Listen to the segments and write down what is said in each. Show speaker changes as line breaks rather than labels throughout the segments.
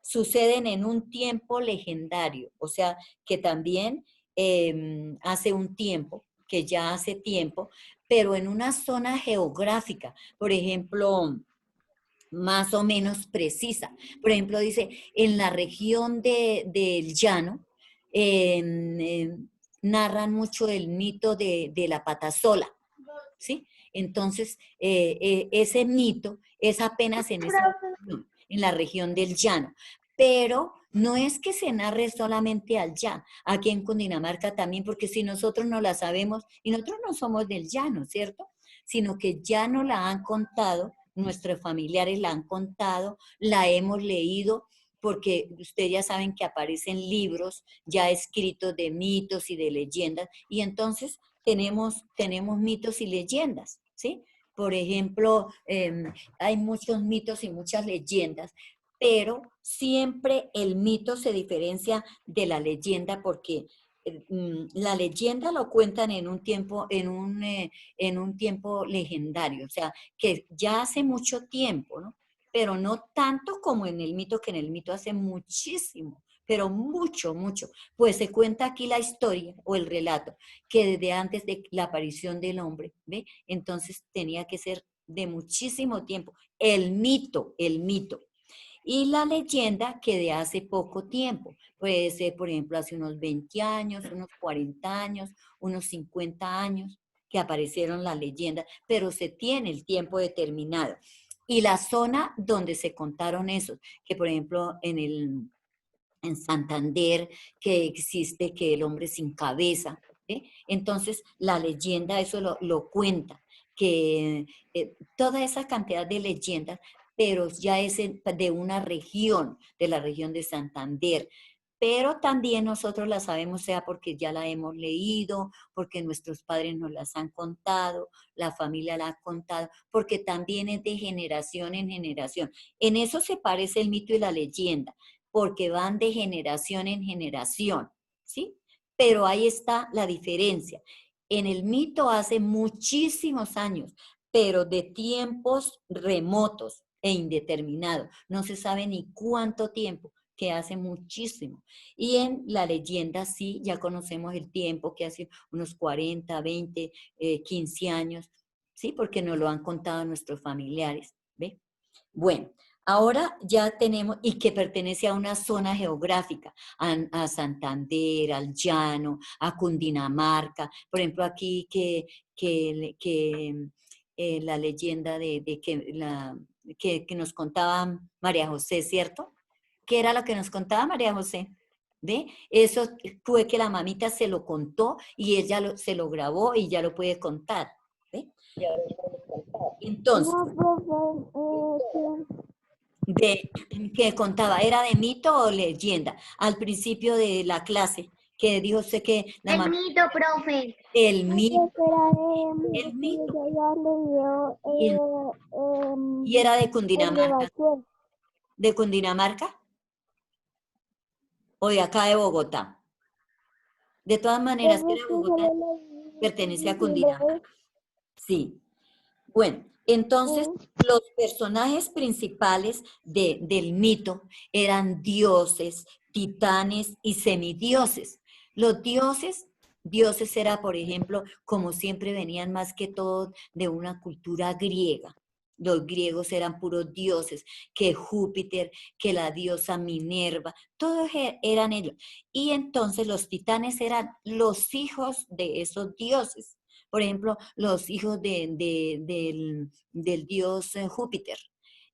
suceden en un tiempo legendario, o sea, que también hace un tiempo, que ya hace tiempo, pero en una zona geográfica, por ejemplo, más o menos precisa. Por ejemplo, dice, en la región del llano, eh, narran mucho el mito de la patasola, ¿sí? Entonces, ese mito es apenas en esa región, en la región del llano, pero no es que se narre solamente al llano, aquí en Cundinamarca también, porque si nosotros no la sabemos, y nosotros no somos del llano, ¿cierto? Sino que ya nos la han contado, nuestros familiares la han contado, la hemos leído, porque ustedes ya saben que aparecen libros ya escritos de mitos y de leyendas, y entonces tenemos mitos y leyendas, ¿sí? Por ejemplo, hay muchos mitos y muchas leyendas, pero siempre el mito se diferencia de la leyenda porque la leyenda lo cuentan en un tiempo, en un tiempo legendario, o sea, que ya hace mucho tiempo, ¿no? Pero no tanto como en el mito, que en el mito hace muchísimo, pero mucho, mucho. Pues se cuenta aquí la historia o el relato que desde antes de la aparición del hombre, ¿ve? Entonces tenía que ser de muchísimo tiempo. El mito. Y la leyenda que de hace poco tiempo, puede ser, por ejemplo, hace unos 20 años, unos 40 años, unos 50 años, que aparecieron las leyendas, pero se tiene el tiempo determinado. Y la zona donde se contaron esos, que por ejemplo en Santander, que existe que el hombre sin cabeza, ¿eh? Entonces la leyenda eso lo cuenta, que toda esa cantidad de leyendas, pero ya es de una región, de la región de Santander. Pero también nosotros la sabemos, sea porque ya la hemos leído, porque nuestros padres nos las han contado, la familia la ha contado, porque también es de generación en generación. En eso se parece el mito y la leyenda, porque van de generación en generación, ¿sí? Pero ahí está la diferencia. En el mito hace muchísimos años, pero de tiempos remotos e indeterminados. No se sabe ni cuánto tiempo, que hace muchísimo. Y en la leyenda sí, ya conocemos el tiempo, que hace unos 40, 20, 15 años, ¿sí? Porque nos lo han contado nuestros familiares, ¿ve? Bueno, ahora ya tenemos, y que pertenece a una zona geográfica, a Santander, al Llano, a Cundinamarca. Por ejemplo, aquí que la leyenda de que nos contaba María José, ¿cierto? ¿Qué era lo que nos contaba María José? ¿Ve? Eso fue que la mamita se lo contó y ella se lo grabó y ya lo puede contar. ¿Ve? Entonces,
No, profe,
de que contaba, ¿era de mito o leyenda? Al principio de la clase, que dijo usted que la
El
mamá,
mito, profe.
el
antes
mito,
era
el
que
mito,
yo ya leí
y, y era
el de
Cundinamarca,
Baquer.
de Cundinamarca o de acá de Bogotá. De todas maneras, si
Profe,
era
que
Bogotá,
solo leí
pertenece a
el de
Cundinamarca. Sí. Bueno, entonces los personajes principales del mito eran dioses, titanes y semidioses. Los dioses era, por ejemplo, como siempre venían más que todo de una cultura griega. Los griegos eran puros dioses, que Júpiter, que la diosa Minerva, todos eran ellos. Y entonces los titanes eran los hijos de esos dioses. Por ejemplo, los hijos del dios Júpiter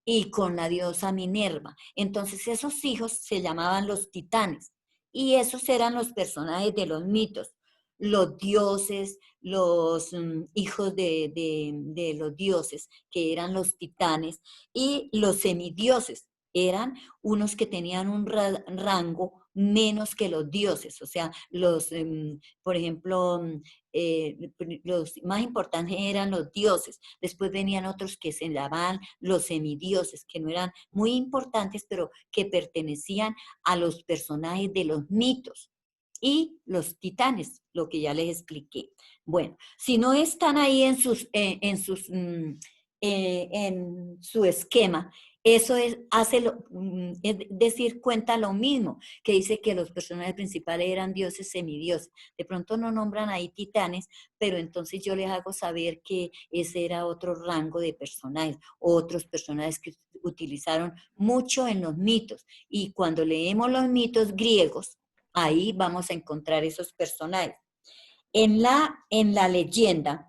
y con la diosa Minerva. Entonces esos hijos se llamaban los titanes y esos eran los personajes de los mitos, los dioses, los hijos de los dioses, que eran los titanes, y los semidioses, eran unos que tenían un rango menos que los dioses, o sea, por ejemplo, los más importantes eran los dioses, después venían otros que se llamaban los semidioses, que no eran muy importantes, pero que pertenecían a los personajes de los mitos. Y los titanes, lo que ya les expliqué. Bueno, si no están ahí en su esquema, Eso es decir, cuenta lo mismo, que dice que los personajes principales eran dioses semidioses. De pronto no nombran ahí titanes, pero entonces yo les hago saber que ese era otro rango de personajes, otros personajes que utilizaron mucho en los mitos. Y cuando leemos los mitos griegos, ahí vamos a encontrar esos personajes. En la leyenda,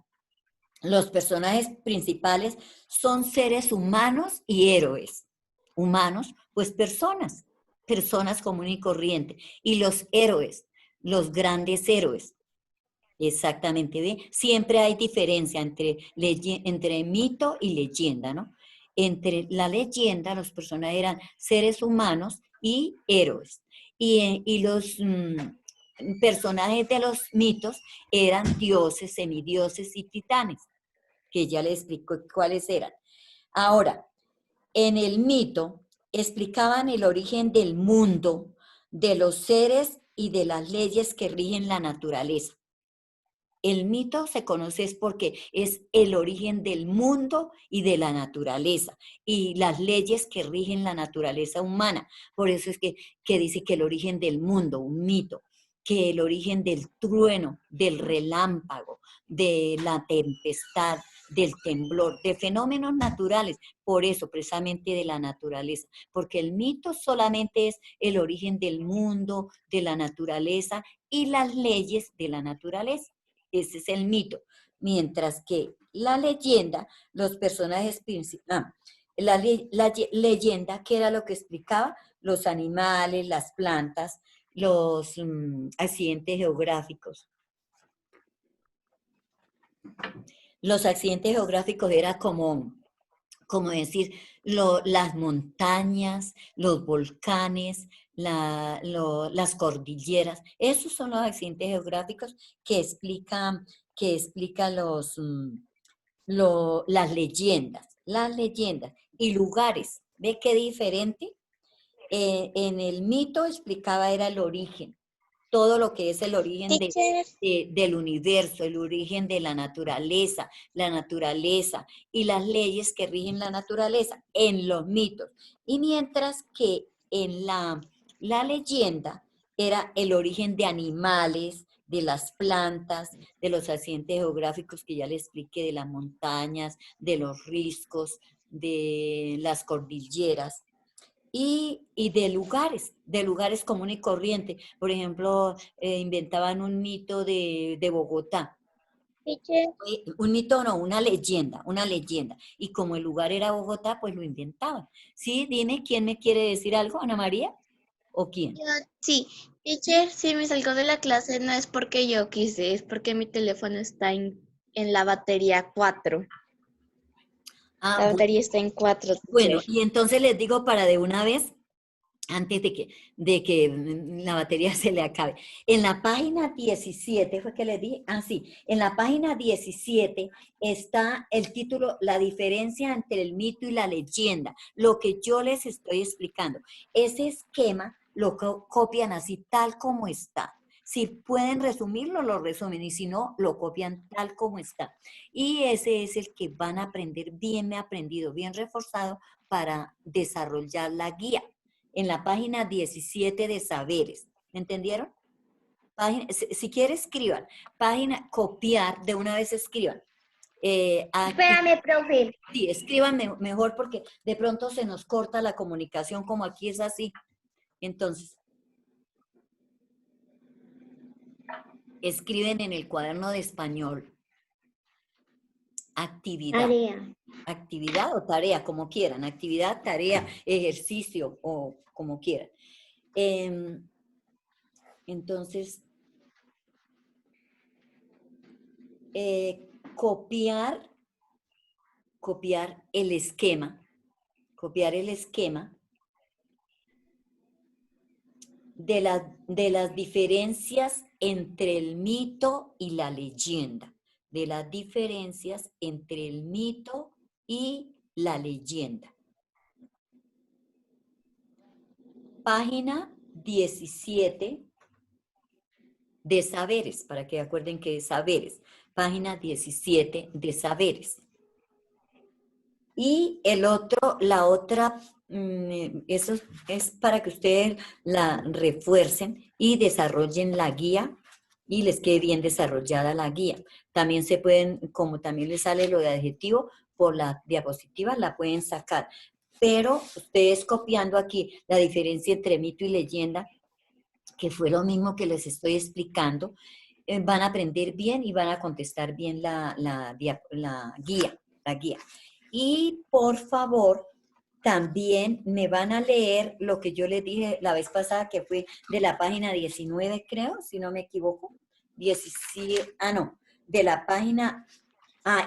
los personajes principales son seres humanos y héroes. Humanos, pues personas, personas comunes y corrientes. Y los héroes, los grandes héroes. Exactamente, ¿ve? Siempre hay diferencia entre mito y leyenda, ¿no? Entre la leyenda, los personajes eran seres humanos y héroes. Y los personajes de los mitos eran dioses, semidioses y titanes, que ya les explico cuáles eran. Ahora, en el mito explicaban el origen del mundo, de los seres y de las leyes que rigen la naturaleza. El mito se conoce es porque es el origen del mundo y de la naturaleza y las leyes que rigen la naturaleza humana. Por eso es que dice que el origen del mundo, un mito, que el origen del trueno, del relámpago, de la tempestad, del temblor, de fenómenos naturales, por eso precisamente de la naturaleza, porque el mito solamente es el origen del mundo, de la naturaleza y las leyes de la naturaleza. Ese es el mito. Mientras que la leyenda, los personajes principales, la leyenda, ¿qué era lo que explicaba? Los animales, las plantas, los accidentes geográficos. Los accidentes geográficos era como decir, las montañas, los volcanes, las cordilleras. Esos son los accidentes geográficos que explican las leyendas y lugares. ¿Ve qué diferente? En el mito explicaba era el origen, todo lo que es el origen
Teacher,
del universo, el origen de la naturaleza y las leyes que rigen la naturaleza en los mitos. Y mientras que en la leyenda era el origen de animales, de las plantas, de los accidentes geográficos que ya les expliqué, de las montañas, de los riscos, de las cordilleras y de lugares comunes y corrientes. Por ejemplo, inventaban un mito de Bogotá.
teacher,
Un mito no, una leyenda. Y como el lugar era Bogotá, pues lo inventaban. Sí, dime, ¿quién me quiere decir algo? ¿Ana María? ¿O quién?
Sí, teacher, si me salgo de la clase no es porque yo quise, es porque mi teléfono está en la batería 4.
Ah,
La batería está en 4,
bueno,
teacher.
y entonces les digo para de una vez, antes de que la batería se le acabe. En la página 17, fue que le dije, sí, en la página 17 está el título, la diferencia entre el mito y la leyenda, lo que yo les estoy explicando. Ese esquema lo copian así, tal como está. Si pueden resumirlo, lo resumen, y si no, lo copian tal como está. Y ese es el que van a aprender bien aprendido, bien reforzado para desarrollar la guía en la página 17 de saberes. ¿Me entendieron? Si quieren, escriban. Página, copiar, de una vez escriban.
espérame, profe.
Sí, escriban mejor porque de pronto se nos corta la comunicación como aquí es así. Entonces, escriben en el cuaderno de español actividad. Actividad o tarea, como quieran. Actividad, tarea, ejercicio o como quieran. Entonces, copiar el esquema, de las diferencias entre el mito y la leyenda, de las diferencias entre el mito y la leyenda. Página 17 de saberes, para que acuerden que es saberes. Página 17 de saberes. Y la otra, eso es para que ustedes la refuercen y desarrollen la guía y les quede bien desarrollada la guía. También se pueden, como también les sale lo de adjetivo, por la diapositiva la pueden sacar. Pero ustedes copiando aquí la diferencia entre mito y leyenda, que fue lo mismo que les estoy explicando, van a aprender bien y van a contestar bien la guía. Y por favor, también me van a leer lo que yo les dije la vez pasada, que fue de la página 19, creo, si no me equivoco. 17, no, de la página,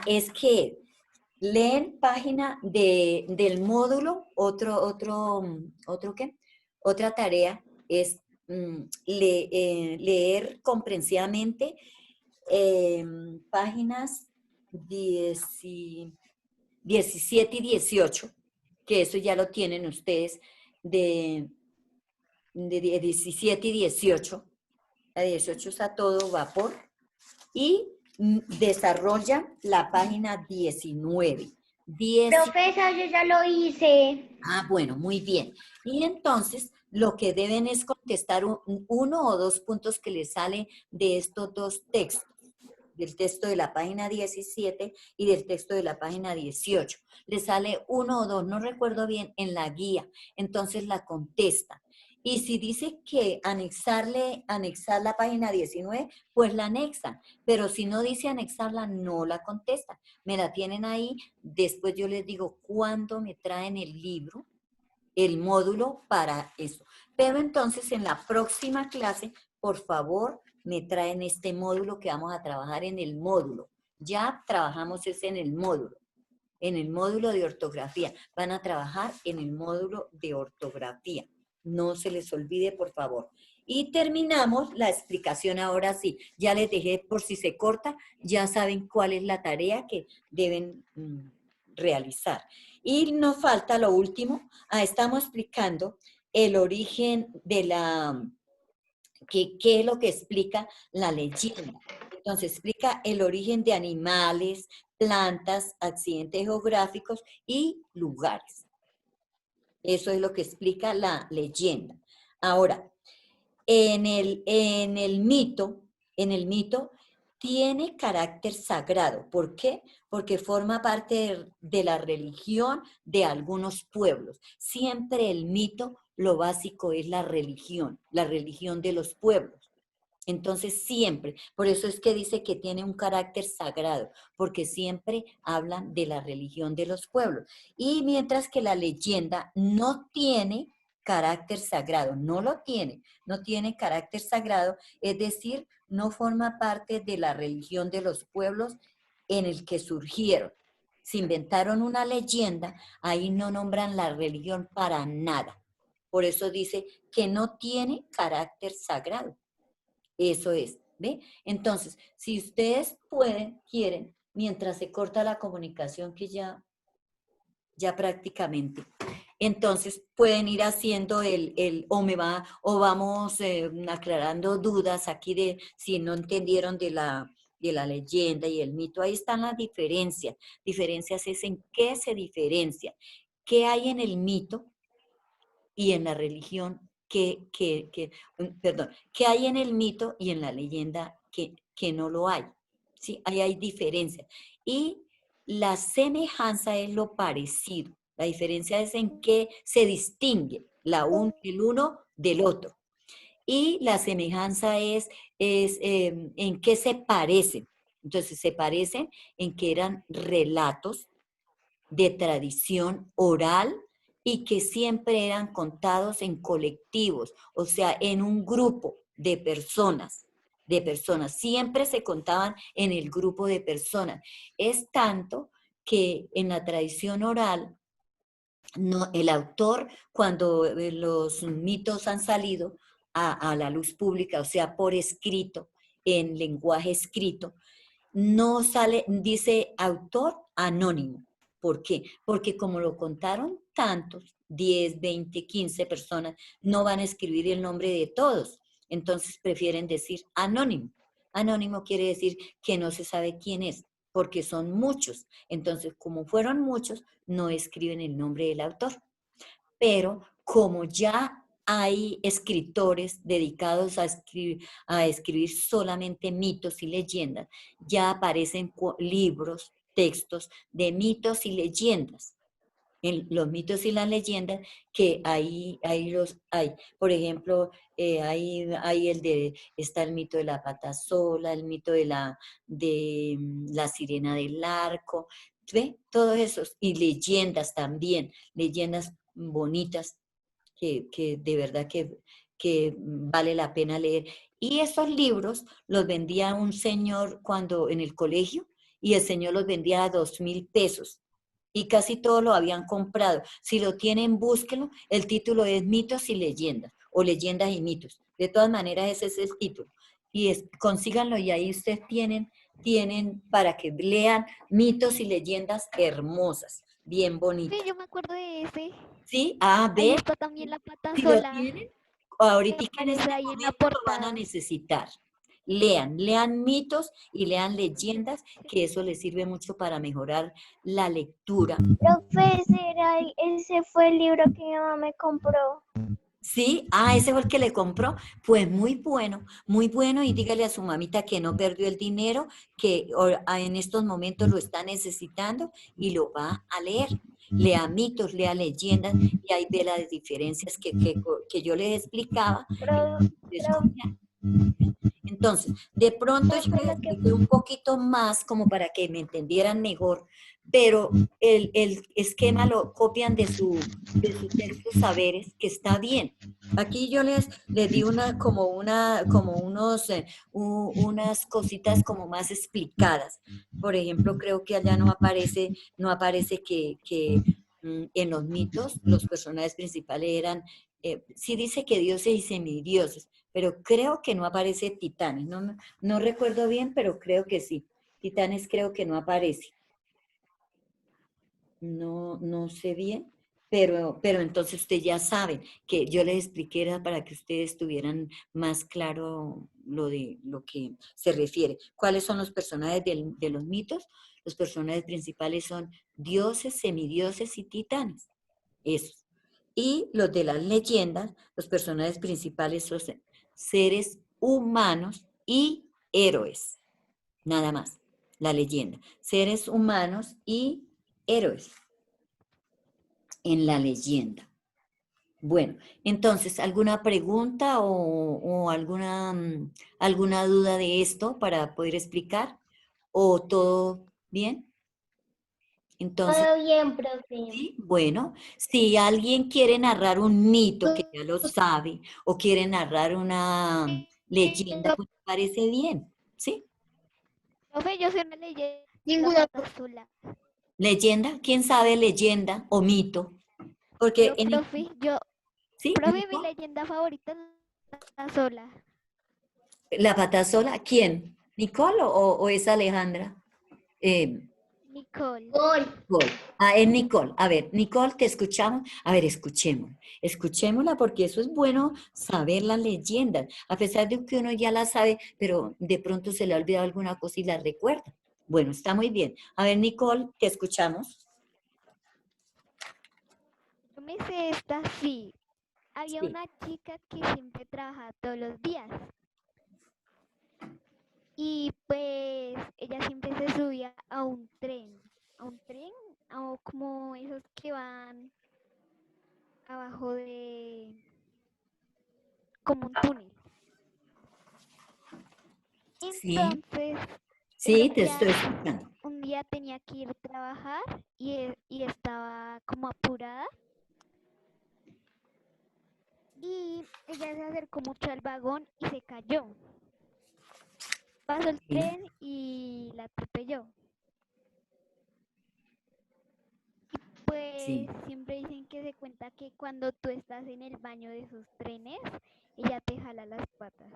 es que leen página del módulo, ¿otro qué? Otra tarea es leer comprensivamente páginas 17 y 18, que eso ya lo tienen ustedes, de 17 y 18. La 18 está a todo vapor. Y desarrolla la página 19.
Profesor, yo ya lo hice.
Bueno, muy bien. Y entonces lo que deben es contestar uno o dos puntos que les sale de estos dos textos, del texto de la página 17 y del texto de la página 18. Les sale uno o dos, no recuerdo bien, en la guía. Entonces la contesta. Y si dice que anexar la página 19, pues la anexan. Pero si no dice anexarla, no la contestan. Me la tienen ahí. Después yo les digo cuándo me traen el libro, el módulo para eso. Pero entonces en la próxima clase, por favor, me traen este módulo que vamos a trabajar en el módulo. Ya trabajamos ese en el módulo de ortografía. Van a trabajar en el módulo de ortografía. No se les olvide, por favor. Y terminamos la explicación ahora sí. Ya les dejé, por si se corta, ya saben cuál es la tarea que deben realizar. Y nos falta lo último. Estamos explicando el origen de qué es lo que explica la leyenda. Entonces, explica el origen de animales, plantas, accidentes geográficos y lugares. Eso es lo que explica la leyenda. Ahora, en el mito tiene carácter sagrado. ¿Por qué? Porque forma parte de la religión de algunos pueblos. Siempre el mito, lo básico es la religión de los pueblos. Entonces siempre, por eso es que dice que tiene un carácter sagrado, porque siempre hablan de la religión de los pueblos. Y mientras que la leyenda no tiene carácter sagrado, no tiene carácter sagrado, es decir, no forma parte de la religión de los pueblos en el que surgieron. Se inventaron una leyenda, ahí no nombran la religión para nada. Por eso dice que no tiene carácter sagrado. Eso es, ¿ve? Entonces, si ustedes quieren, mientras se corta la comunicación, que ya prácticamente, entonces pueden ir haciendo o vamos aclarando dudas aquí de si no entendieron de la leyenda y el mito. Ahí están las diferencias. Diferencias es en qué se diferencia. ¿Qué hay en el mito y en la religión? ¿Qué hay en el mito y en la leyenda que no lo hay? ¿Sí? Ahí hay diferencia. Y la semejanza es lo parecido. La diferencia es en qué se distingue el uno del otro. Y la semejanza es en qué se parecen. Entonces, se parecen en que eran relatos de tradición oral y que siempre eran contados en colectivos, o sea, en un grupo de personas, siempre se contaban en el grupo de personas. Es tanto que en la tradición oral, el autor, cuando los mitos han salido a la luz pública, o sea, por escrito, en lenguaje escrito, no sale, dice autor anónimo. ¿Por qué? Porque como lo contaron tantos, 10, 20, 15 personas, no van a escribir el nombre de todos. Entonces prefieren decir anónimo. Anónimo quiere decir que no se sabe quién es. porque son muchos. Entonces, como fueron muchos, no escriben el nombre del autor. Pero como ya hay escritores dedicados a escribir solamente mitos y leyendas, ya aparecen libros, textos de mitos y leyendas. En los mitos y las leyendas que ahí los hay. Por ejemplo, hay está el mito de la pata sola, el mito de la sirena del arco, ¿ve? Todos esos, y leyendas también, leyendas bonitas que de verdad que vale la pena leer. Y esos libros los vendía un señor cuando en el colegio, y el señor los vendía a 2.000 pesos y casi todos lo habían comprado. Si lo tienen, búsquenlo. El título es Mitos y Leyendas, o Leyendas y Mitos. De todas maneras, ese es el título. Y consíganlo, y ahí ustedes tienen para que lean mitos y leyendas hermosas, bien
Sí,
bonitas.
yo me acuerdo de ese.
¿Sí?
Ahí
Ve,
está también la pata
si lo
sola
tienen,
que
ahorita en
aparece
este
ahí en la
momento lo van a
portada.
necesitar. Lean mitos y lean leyendas, que eso les sirve mucho para mejorar la lectura.
Profesor, ese fue el libro que mi mamá me compró.
Sí, ese fue el que le compró. Pues muy bueno, y dígale a su mamita que no perdió el dinero, que en estos momentos lo está necesitando y lo va a leer. Lea mitos, lea leyendas, y ahí ve las diferencias que yo les explicaba. Entonces, de pronto yo les expliqué un poquito más como para que me entendieran mejor, pero el esquema lo copian de su texto saberes, que está bien. Aquí yo les di unas cositas como más explicadas. Por ejemplo, creo que allá no aparece que en los mitos los personajes principales eran, sí dice que dioses y semidioses, pero creo que no aparece Titanes. No recuerdo bien, pero creo que sí. Titanes creo que no aparece. No sé bien, pero entonces ustedes ya saben que yo les expliqué, era para que ustedes tuvieran más claro lo que se refiere. ¿Cuáles son los personajes de los mitos? Los personajes principales son dioses, semidioses y titanes. Esos. Y los de las leyendas, los personajes principales son seres humanos y héroes. Nada más. La leyenda. Seres humanos y héroes en la leyenda. Bueno, entonces, ¿alguna pregunta o alguna duda de esto para poder explicar? ¿O todo bien? Entonces,
Todo bien, profe.
sí, bueno, si alguien quiere narrar un mito, que ya lo sabe, o quiere narrar una leyenda, pues me parece bien, ¿sí?
Profe, yo soy una leyenda, la
Ninguna.
pata sola.
¿Leyenda? ¿Quién sabe leyenda o mito? Porque
Pero, profe,
¿sí?
profe, mi
¿Mito?
leyenda favorita es la sola.
¿La pata sola? ¿Quién? ¿Nicole o es Alejandra? Eh,
Nicole.
Gol.
Nicole. Es Nicole. A ver, Nicole, te escuchamos. A ver, escuchémosla. Escuchémosla, porque eso es bueno, saber las leyendas. A pesar de que uno ya la sabe, pero de pronto se le ha olvidado alguna cosa y la recuerda. Bueno, está muy bien. A ver, Nicole, te escuchamos.
Yo me sé esta sí. Había
Sí.
una chica que siempre trabajaba todos los días. Y pues ella siempre se subía a un tren. A un tren, o como esos que van abajo de, como un túnel.
Sí,
Entonces,
sí, te
ella
estoy escuchando.
un día tenía que ir a trabajar y estaba como apurada. Y ella se acercó mucho al vagón y se cayó. Pasó el
Sí,
tren y la atropelló. Pues
sí.
siempre dicen que se cuenta que cuando tú estás en el baño de esos trenes, ella te jala las patas.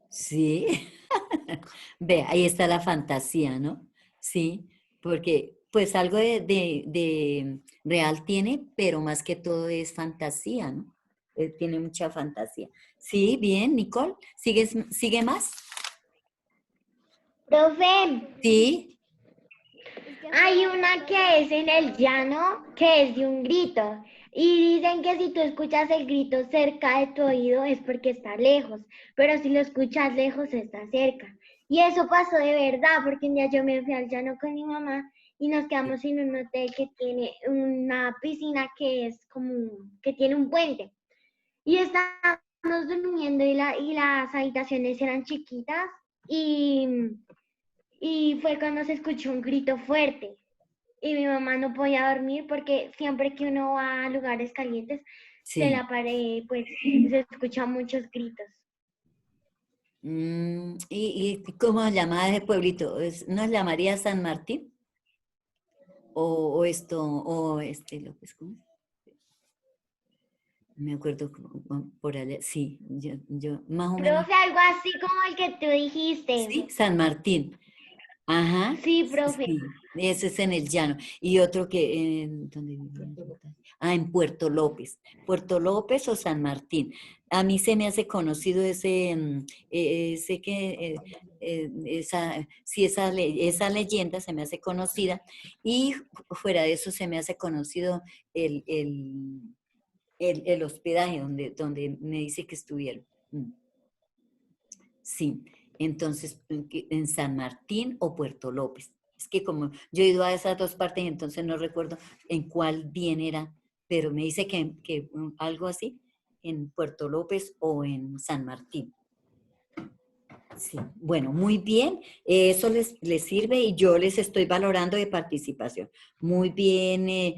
Sí. Ve, ahí está la fantasía, ¿no? Sí, porque pues algo de real tiene, pero más que todo es fantasía, ¿no? Tiene mucha fantasía. Sí, bien, Nicole. ¿Sigue más?
Profe,
¿Sí?
Es que
hay
hasta
una
ahora
que es en el llano, que es de un grito. Y dicen que si tú escuchas el grito cerca de tu oído es porque está lejos, pero si lo escuchas lejos está cerca. Y eso pasó de verdad, porque un día yo me fui al llano con mi mamá y nos quedamos en un hotel que tiene una piscina que es como, que tiene un puente. Y estábamos durmiendo y las habitaciones eran chiquitas y fue cuando se escuchó un grito fuerte. Y mi mamá no podía dormir porque siempre que uno va a lugares calientes, de
Sí.
la pared, pues se escuchan muchos gritos.
¿Y cómo se llama ese pueblito? ¿Nos llamaría San Martín? López, ¿cómo es? Me acuerdo por allá, sí, yo más o menos,
Profe, algo así como el que tú dijiste.
sí, San Martín, ajá,
Sí, profe.
sí, ese es en el llano, y otro que, ¿dónde vivía yo? En Puerto López o San Martín. A mí se me hace conocido ese que, esa leyenda se me hace conocida, y fuera de eso se me hace conocido el hospedaje donde me dice que estuvieron. Sí, entonces en San Martín o Puerto López. Es que como yo he ido a esas dos partes, entonces no recuerdo en cuál bien era, pero me dice que algo así, en Puerto López o en San Martín. Sí, bueno, muy bien. Eso les sirve y yo les estoy valorando de participación. Muy bien,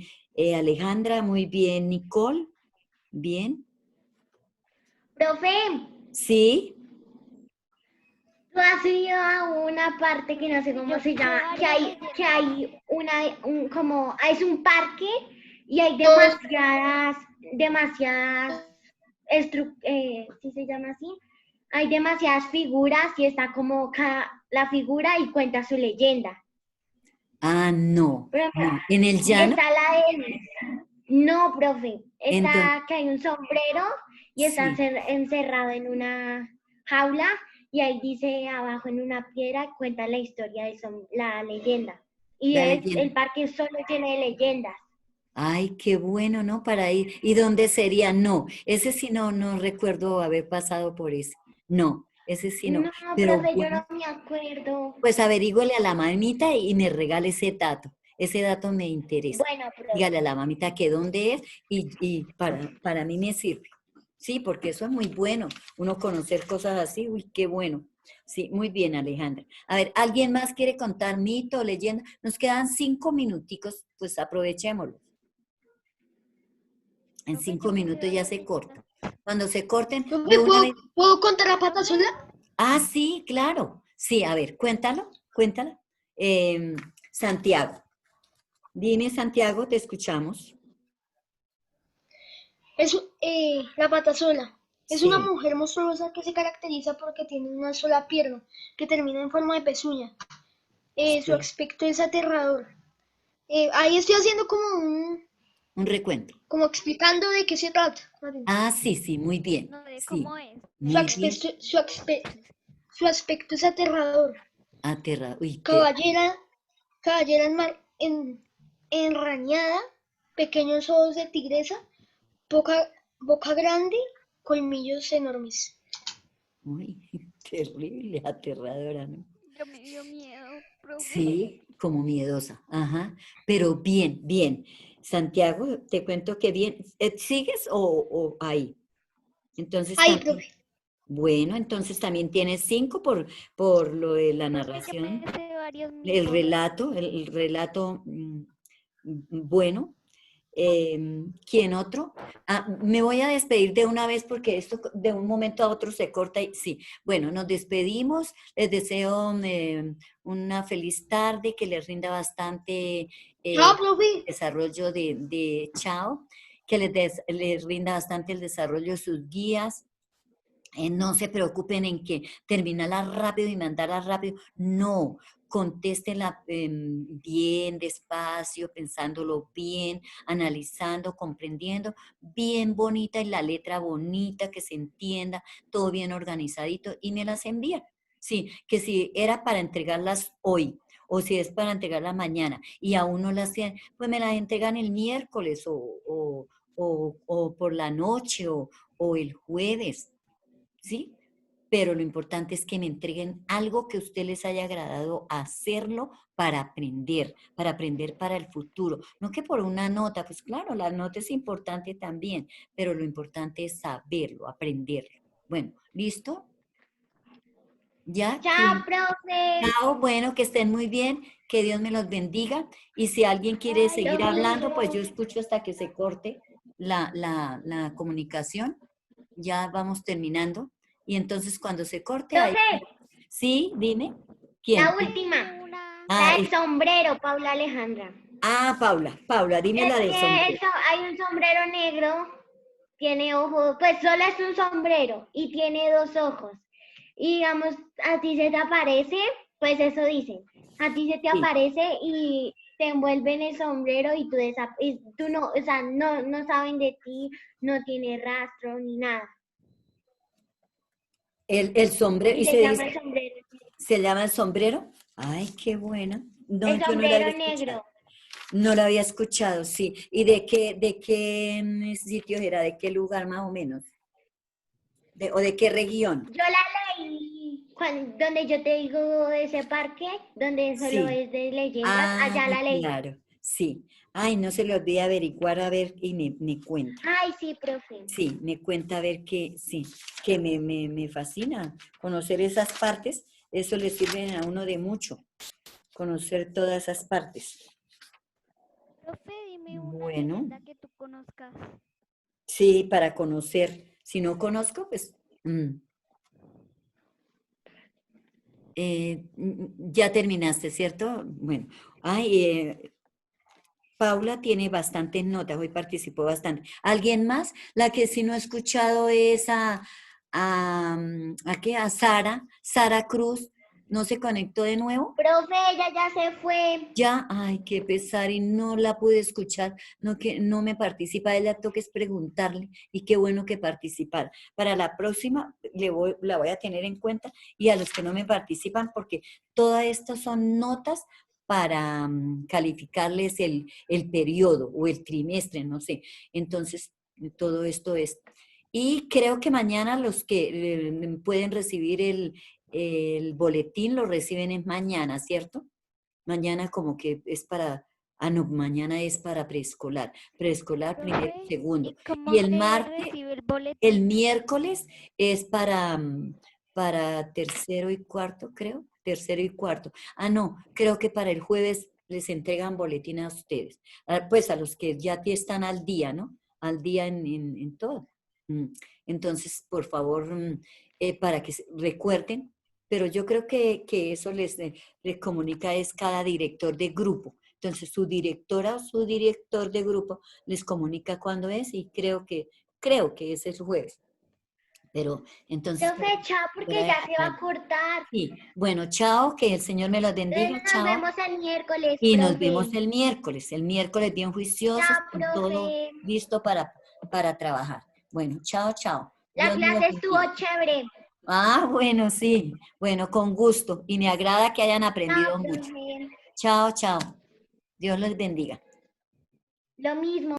Alejandra, muy bien, Nicole. Bien.
Profe,
Sí,
tú has ido a una parte que no sé cómo
yo
se
puse
llama,
varias
que
leyendas.
hay como, es un parque y hay demasiadas, ¿sí se llama así? Hay demasiadas figuras y está como la figura y cuenta su leyenda.
no,
Por ejemplo,
no. En el llano,
está la de... No, profe.
entonces,
Está que hay un sombrero y está
sí,
encerrado en una jaula y ahí dice abajo en una piedra, cuenta la historia de la leyenda. Y
la
el
leyenda.
parque es solo lleno de leyendas.
Ay, qué bueno, ¿no? Para ir. ¿Y dónde sería? No, ese sí no recuerdo haber pasado por ese. No, ese sí no.
No,
Pero
profe, yo
bueno,
no me acuerdo.
pues averígüele a la mamita y me regale ese dato. Ese dato me interesa.
Bueno, profe.
Dígale a la mamita que dónde es y para mí me sirve. Sí, porque eso es muy bueno. Uno conocer cosas así, uy, qué bueno. Sí, muy bien, Alejandra. A ver, ¿alguien más quiere contar mito, leyenda? Nos quedan 5 minuticos, pues aprovechémoslo. En
Profe,
5
yo puse
minutos ya
varias
se
leyendas.
corta. Cuando se corten,
Profe,
de una vez.
¿puedo contar la pata
Profe,
sola?
Ah, sí, claro. Sí, a ver, cuéntalo. Santiago. Dime, Santiago, te escuchamos.
La pata sola. Es una
Sí.
mujer monstruosa que se caracteriza porque tiene una sola pierna que termina en forma de pezuña. Su
Sí.
aspecto es aterrador. Ahí estoy haciendo
Un recuento.
como explicando de qué se trata.
Ah, sí, sí, muy bien.
no sé
Sí,
cómo es.
Su
muy bien.
aspecto, su aspecto es aterrador.
Aterrado. Uy, qué.
Caballera, caballera enrañada, pequeños ojos de tigresa, boca grande, colmillos enormes.
Uy, terrible, aterradora, ¿no?
Yo me dio miedo, profe.
Sí, como miedosa. Ajá. Pero bien, bien. Santiago, te cuento que bien. ¿Sigues o ahí? Entonces
Ay,
también.
profe.
Bueno, entonces también tienes 5 por lo de la
Profe, yo me
narración,
sé varios
el
mitos.
relato, el relato bueno. ¿Quién otro? Ah, me voy a despedir de una vez porque esto de un momento a otro se corta y sí. Bueno, nos despedimos. Les deseo una feliz tarde, que les rinda bastante
Chao, profe.
desarrollo de Chao, que les rinda bastante el desarrollo de sus guías. No se preocupen en que terminarla rápido y mandarla rápido. No, contéstenla bien, despacio, pensándolo bien, analizando, comprendiendo, bien bonita y la letra bonita, que se entienda, todo bien organizadito y me las envían. Sí, que si era para entregarlas hoy o si es para entregarlas mañana y aún no las tienen, pues me las entregan el miércoles o por la noche o el jueves, ¿sí? Pero lo importante es que me entreguen algo que a usted les haya agradado hacerlo para aprender para el futuro. No que por una nota, pues claro, la nota es importante también, pero lo importante es saberlo, aprenderlo. Bueno, ¿listo? ¿Ya?
Chao, profe.
Chao, bueno, que estén muy bien, que Dios me los bendiga. Y si alguien quiere
Lo
seguir hablando, pues yo
mismo.
escucho hasta que se corte la comunicación. Ya vamos terminando. Y entonces cuando se corte, ahí.
Profe,
Sí, dime.
la
¿Quién?
última.
Una.
Ah,
La del sombrero, Paula Alejandra.
Paula, dime
Es
la del
que
sombrero.
hay un sombrero negro, tiene ojos, pues solo es un sombrero y tiene dos ojos. Y digamos, a ti se te aparece, pues eso dicen, a ti se te
Sí.
aparece y te envuelve en el sombrero y y tú no, o sea, no saben de ti, no tiene rastro ni nada.
El sombrero,
Y
y
se
se
llama
dice,
el sombrero.
se llama el sombrero. Ay, qué buena. No,
El
yo no la había
sombrero
escuchado.
negro.
No la había escuchado, sí. ¿Y de qué sitio era? ¿De qué lugar más o menos? ¿O de qué región?
Yo la leí donde yo te digo de ese parque, donde solo
Sí.
es de leyendas,
Ah,
allá la leí.
claro, sí. Ay, no se le olvide averiguar a ver y me cuenta.
Ay, sí, profe.
Sí, me cuenta a ver que, sí, que me fascina conocer esas partes. Eso le sirve a uno de mucho, conocer todas esas partes.
Profe, dime una
Bueno,
leyenda que tú conozcas.
sí, para conocer. Si no conozco, pues ya terminaste, ¿cierto? Bueno, ay, Paula tiene bastantes notas, hoy participó bastante. ¿Alguien más? La que sí no he escuchado es ¿a qué? A Sara Cruz. ¿No se conectó de nuevo?
Profe, ella ya se fue.
Ya, ay, qué pesar, y no la pude escuchar, no que no me participa, ella toca es preguntarle, y qué bueno que participar. Para la próxima la voy a tener en cuenta, y a los que no me participan, porque todas estas son notas para calificarles el periodo o el trimestre, no sé. Entonces, todo esto es. Y creo que mañana los que pueden recibir el boletín lo reciben es mañana, ¿cierto? Mañana como que es no, mañana es para preescolar. Preescolar primero y
Profe,
segundo.
¿y cómo
Y el
se
martes,
recibe el
el
boletín?
miércoles es para tercero y cuarto, creo. Tercero y cuarto. Ah, no, creo que para el jueves les entregan boletín a ustedes. Pues a los que ya están al día, ¿no? Al día en todo. Mm, Entonces, por favor, para que recuerden, pero yo creo que eso les comunica es cada director de grupo. Entonces, su directora o su director de grupo les comunica cuándo es y creo que es el jueves. Pero entonces,
Profe, chao,
por
porque
ahí,
ya se va a cortar.
sí. Bueno, chao, que el Señor me los bendiga,
Entonces nos
chao.
vemos el miércoles,
Y nos vemos
profe.
el miércoles bien juiciosos,
Chao,
con todo
profe.
listo para trabajar. Bueno, chao, chao.
La
Dios me los
clase estuvo
bendiga.
chévere.
Ah, bueno, sí. Bueno, con gusto. Y me agrada que hayan
Chao,
aprendido mucho.
profe.
Chao, chao. Dios les bendiga.
Lo mismo.